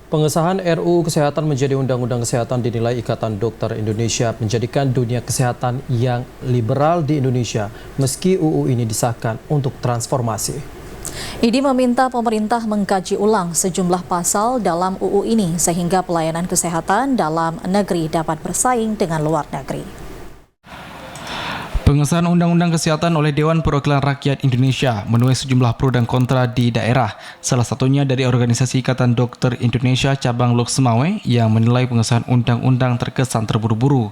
Pengesahan RUU Kesehatan menjadi Undang-Undang Kesehatan dinilai Ikatan Dokter Indonesia menjadikan dunia kesehatan yang liberal di Indonesia meski UU ini disahkan untuk transformasi. IDI meminta pemerintah mengkaji ulang sejumlah pasal dalam UU ini sehingga pelayanan kesehatan dalam negeri dapat bersaing dengan luar negeri. Pengesahan Undang-Undang Kesehatan oleh Dewan Perwakilan Rakyat Indonesia menuai sejumlah pro dan kontra di daerah. Salah satunya dari Organisasi Ikatan Dokter Indonesia Cabang Lok Semawe yang menilai pengesahan undang-undang terkesan terburu-buru.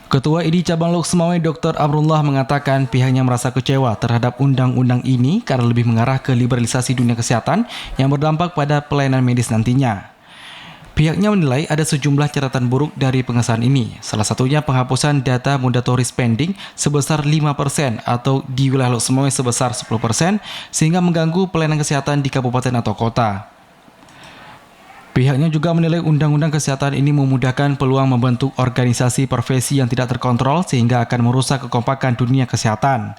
Ketua IDI Cabang Lok Semawe Dr. Amrullah mengatakan pihaknya merasa kecewa terhadap undang-undang ini karena lebih mengarah ke liberalisasi dunia kesehatan yang berdampak pada pelayanan medis nantinya. Pihaknya menilai ada sejumlah catatan buruk dari pengesahan ini, salah satunya penghapusan data mandatory spending sebesar 5% atau di wilayah Lok Semawe sebesar 10% sehingga mengganggu pelayanan kesehatan di kabupaten atau kota. Pihaknya juga menilai undang-undang kesehatan ini memudahkan peluang membentuk organisasi profesi yang tidak terkontrol sehingga akan merusak kekompakan dunia kesehatan.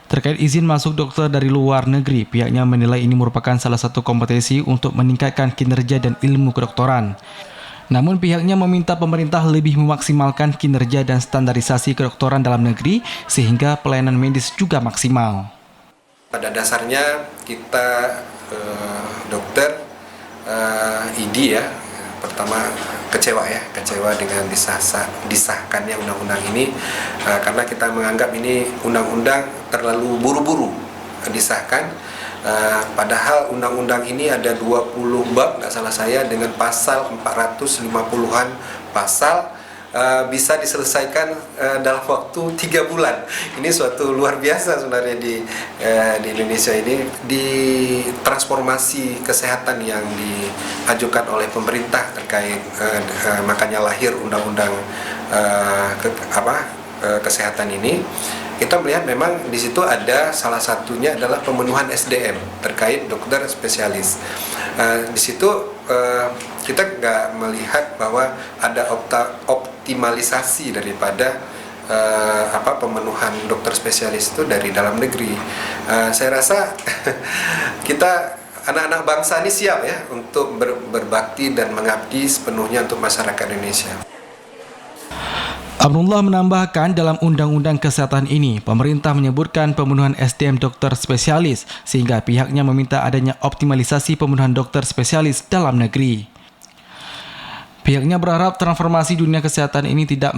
Terkait izin masuk dokter dari luar negeri, pihaknya menilai ini merupakan salah satu kompetisi untuk meningkatkan kinerja dan ilmu kedokteran. Namun pihaknya meminta pemerintah lebih memaksimalkan kinerja dan standarisasi kedokteran dalam negeri sehingga pelayanan medis juga maksimal. Pada dasarnya kita dokter IDI ya, pertama kecewa dengan disahkannya undang-undang ini karena kita menganggap ini undang-undang terlalu buru-buru disahkan, padahal undang-undang ini ada 20 bab nggak salah saya dengan pasal 450-an pasal bisa diselesaikan dalam waktu 3 bulan. Ini suatu luar biasa sebenarnya di Indonesia ini. Di transformasi kesehatan yang diajukan oleh pemerintah terkait makanya lahir undang-undang kesehatan ini. Kita melihat memang di situ ada salah satunya adalah pemenuhan SDM terkait dokter spesialis. Di situ kita nggak melihat bahwa ada optimalisasi daripada pemenuhan dokter spesialis itu dari dalam negeri. Saya rasa kita anak-anak bangsa ini siap ya untuk berbakti dan mengabdi sepenuhnya untuk masyarakat Indonesia. Amrullah menambahkan dalam Undang-Undang Kesehatan ini, pemerintah menyebutkan pemenuhan SDM dokter spesialis sehingga pihaknya meminta adanya optimalisasi pemenuhan dokter spesialis dalam negeri. Pihaknya berharap transformasi dunia kesehatan ini tidak